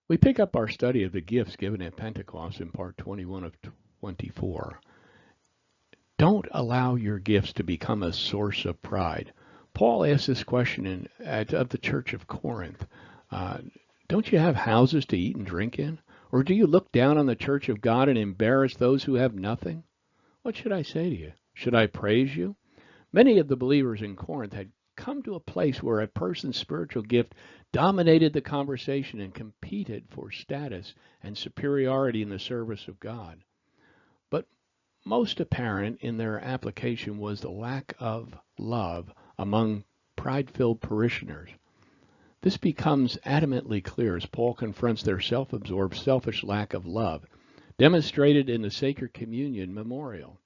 We pick up our study of the gifts given at Pentecost in part 21 of 24. Don't allow your gifts to become a source of pride. Paul asked this question of the church of Corinth. Uh, don't you have houses to eat and drink in? Or do you look down on the church of God and embarrass those who have nothing? What should I say to you? Should I praise you? Many of the believers in Corinth had come to a place where a person's spiritual gift dominated the conversation and competed for status and superiority in the service of God. But most apparent in their application was the lack of love among pride-filled parishioners. This becomes adamantly clear as Paul confronts their self-absorbed, selfish lack of love, demonstrated in the Sacred Communion memorial.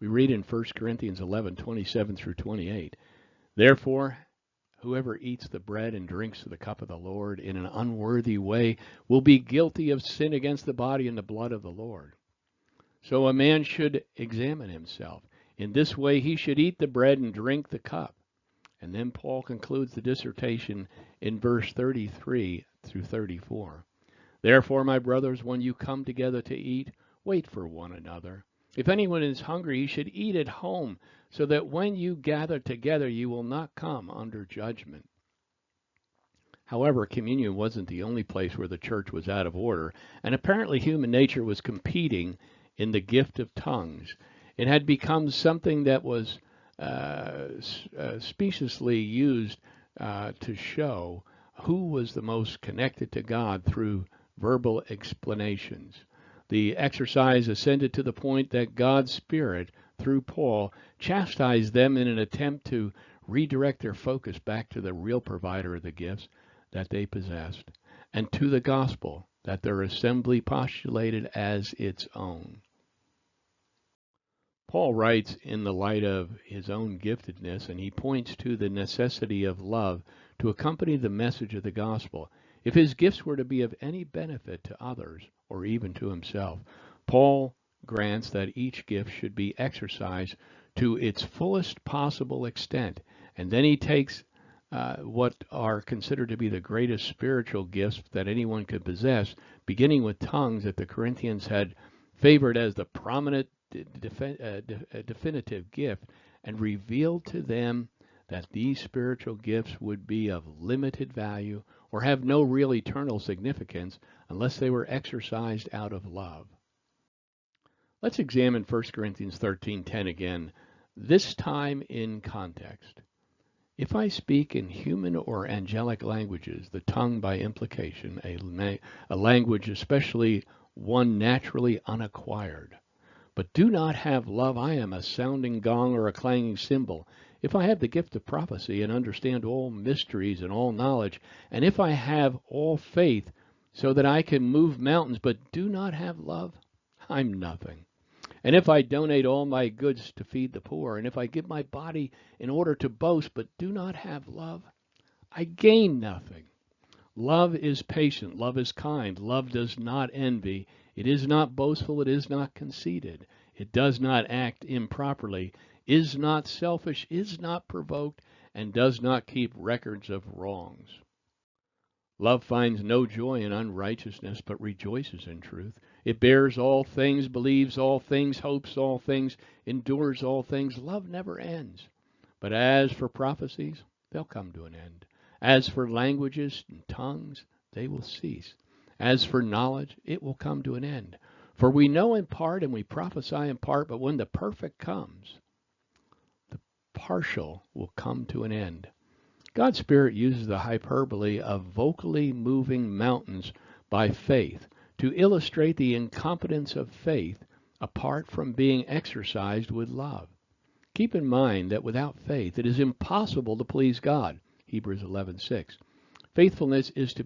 We read in 1 Corinthians 11:27 through 28, "Therefore, whoever eats the bread and drinks the cup of the Lord in an unworthy way will be guilty of sin against the body and the blood of the Lord. So a man should examine himself. In this way he should eat the bread and drink the cup." And then Paul concludes the dissertation in verse 33 through 34. "Therefore, my brothers, when you come together to eat, wait for one another. If anyone is hungry, he should eat at home, so that when you gather together, you will not come under judgment." However, communion wasn't the only place where the church was out of order, and apparently human nature was competing in the gift of tongues. It had become something that was speciously used to show who was the most connected to God through verbal explanations. The exercise ascended to the point that God's Spirit, through Paul, chastised them in an attempt to redirect their focus back to the real provider of the gifts that they possessed, and to the gospel that their assembly postulated as its own. Paul writes in the light of his own giftedness, and he points to the necessity of love to accompany the message of the gospel. If his gifts were to be of any benefit to others, or even to himself, Paul grants that each gift should be exercised to its fullest possible extent. And then he takes what are considered to be the greatest spiritual gifts that anyone could possess, beginning with tongues that the Corinthians had favored as the prominent definitive gift, and revealed to them that these spiritual gifts would be of limited value or have no real eternal significance unless they were exercised out of love. Let's examine 1 Corinthians 13:10 again, this time in context. "If I speak in human or angelic languages, the tongue by implication, a language especially one naturally unacquired, but do not have love, I am a sounding gong or a clanging cymbal. If I have the gift of prophecy and understand all mysteries and all knowledge, and if I have all faith so that I can move mountains, but do not have love, I'm nothing. And if I donate all my goods to feed the poor, and if I give my body in order to boast, but do not have love, I gain nothing. Love is patient, love is kind, love does not envy, it is not boastful, it is not conceited, it does not act improperly, is not selfish, is not provoked, and does not keep records of wrongs. Love finds no joy in unrighteousness, but rejoices in truth. It bears all things, believes all things, hopes all things, endures all things. Love never ends. But as for prophecies, they'll come to an end. As for languages and tongues, they will cease. As for knowledge, it will come to an end. For we know in part and we prophesy in part, but when the perfect comes, the partial will come to an end. God's Spirit uses the hyperbole of vocally moving mountains by faith to illustrate the incompetence of faith apart from being exercised with love. Keep in mind that without faith it is impossible to please God. Hebrews 11:6. Faithfulness is to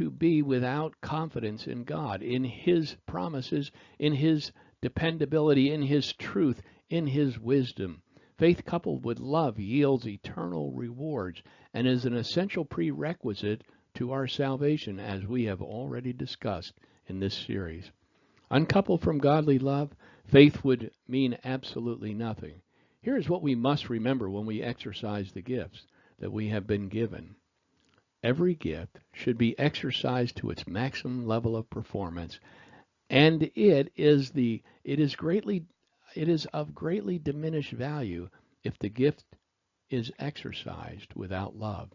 be without confidence in God, in His promises, in His dependability, in His truth, in His wisdom. Faith coupled with love yields eternal rewards and is an essential prerequisite to our salvation, as we have already discussed in this series. Uncoupled from godly love, faith would mean absolutely nothing. Here is what we must remember when we exercise the gifts that we have been given. Every gift should be exercised to its maximum level of performance, and it is of greatly diminished value if the gift is exercised without love.